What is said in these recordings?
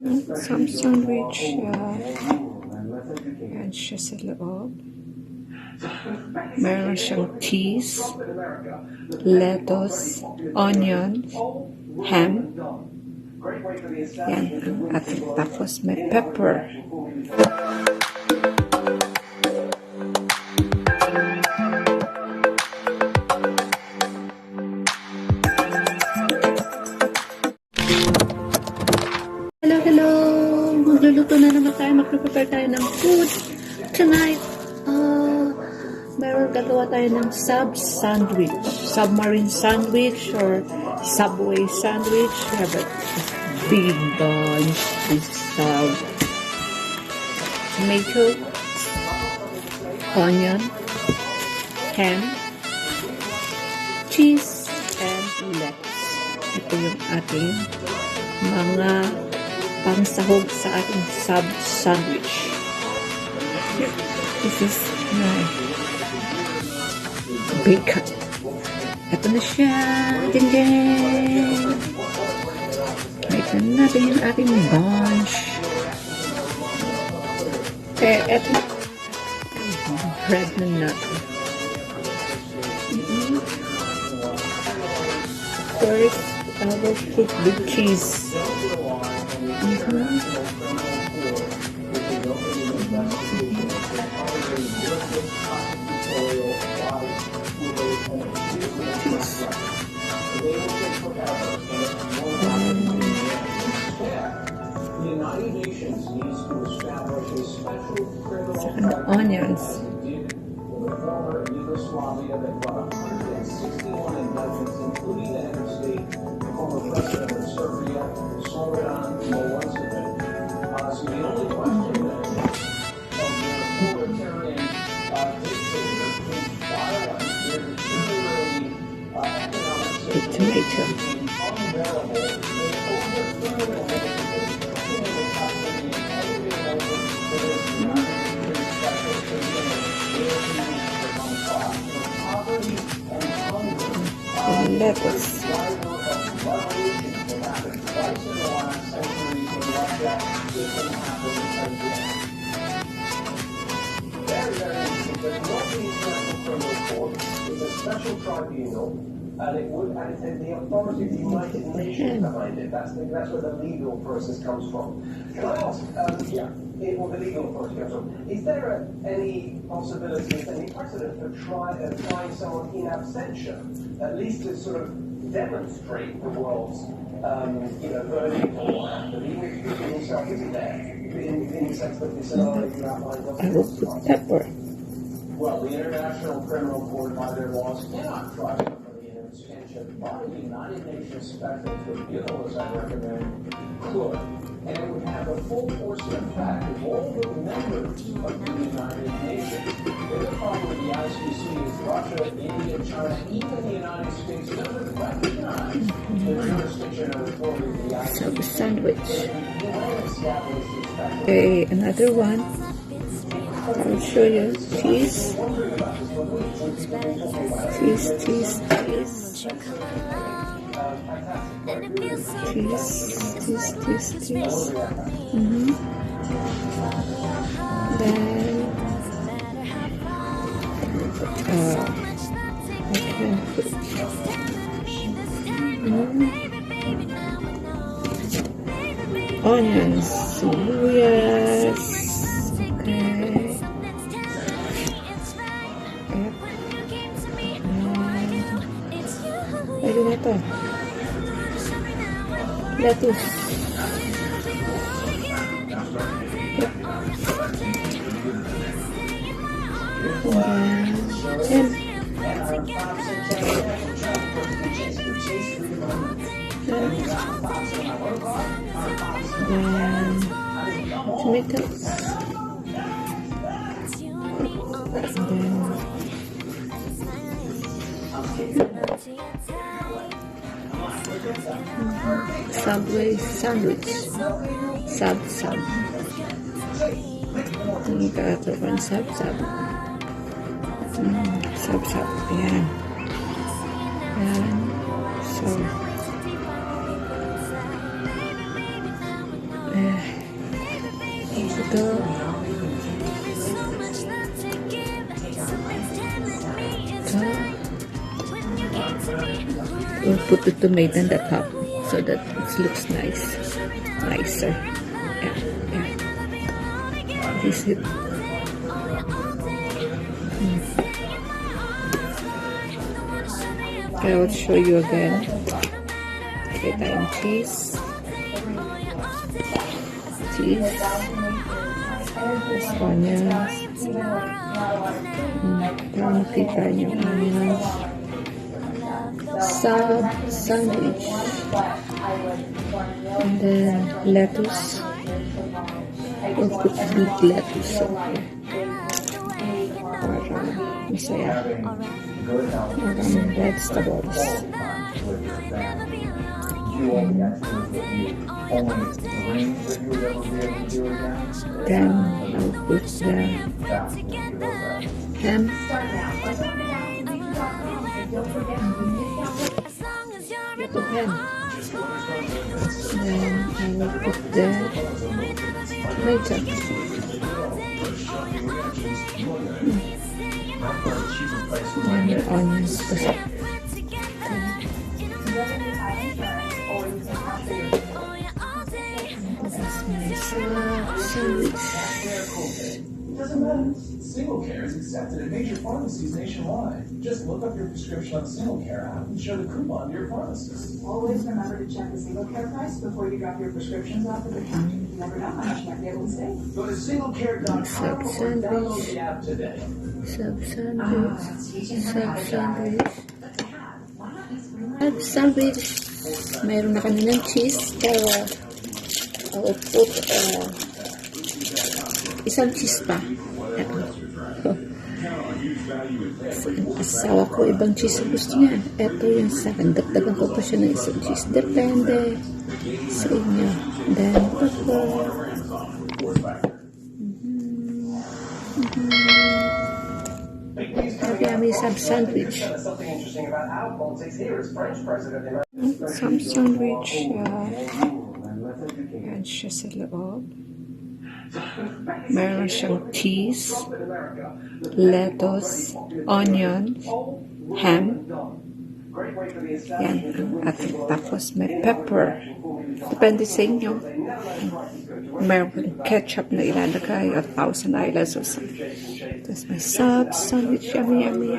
Some sandwich, yan siya sa loob. Meron siyang cheese, lettuce, onion, ham. Yan, at tapos may pepper. Hello! Magluluto na naman tayo. Magprepare tayo ng food tonight. Meron gagawa tayo ng sandwich. Submarine sandwich or Subway sandwich. We have a big bunch of tomato, onion, ham, cheese, and lettuce. Ito yung ating mga pangsahog sa ating sandwich. This is my bacon. Ito na siya. Ding-ding! Ito na natin yung ating bunch. Ito na bread na natin. First, I will put the cheese. Onions. The tomato. Lettuce. It's a special tribunal, and the authority of the United Nations behind it. That's where the legal process comes from. Can I ask? Or the legal authority comes from. Is there any possibility, any precedent for trying someone in absentia, at least to sort of demonstrate the world's, verdict or that even if you yourself isn't there, in the sense that the scenario you outlined doesn't Pepper. Well, the International Criminal Court, by their laws, cannot try somebody in absentia, but the United Nations Special Tribunal, as I recommend, could. And it would have a full force and effect of all the members of the United Nations. The problem with the ICC is Russia, India, China, even the United States doesn't recognize the jurisdiction or authority of the ICC. Sandwich. Okay, another one. I'll show you. Cheese. Cheese. Cheese. Then I can put onions, sibuyas. Pwede na ito. Lettuce. And tomatoes. Subway sandwich. Sub. Ini keaturan sub. Sub. Ayan. So. ito. We'll put the tomato in the top so that it looks nicer. Yeah. This is it. Okay, I'll show you again. Okay, tayong cheese. This onions. Para makita yung onions. Sandwich. And then lettuce. We'll put big lettuce. Para masaya. Maraming vegetables. Then I'll put the ham. Little ham. Then I will put the tomato. And the onions. Sandwich. Doesn't matter. Single Care is accepted at major pharmacies nationwide. Just look up your prescription on the Single Care app and show the coupon to your pharmacist. Always remember to check the Single Care price before you drop your prescriptions off at the counter. You never know how much you might be able to save. Go to singlecare.com or download the app today. Sandwich. Mayroon na kami ng cheese, pero I'll put isang cheese pa. Asawa ko, ibang cheese gusto niya. Ito yung sa akin. Dagdagan ko pa siya ng isang cheese. Depende sa inyo. Then, pepper. Yummy sub sandwich. Some sandwich. Yan siya sa loob. Meron siyang cheese, lettuce, onion, ham. Yan. At tapos may pepper. Depende sa inyo. Meron ketchup na ilalagay at Thousand Islands or something. Tapos may sandwich. Yummy.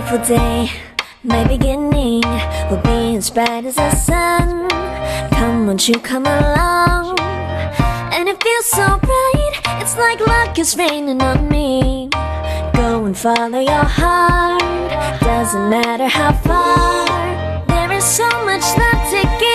beautiful day. My beginning will be as bright as the sun. Come, won't you come along? And it feels so bright, it's like luck is raining on me. Go and follow your heart, doesn't matter how far. There is so much love to give.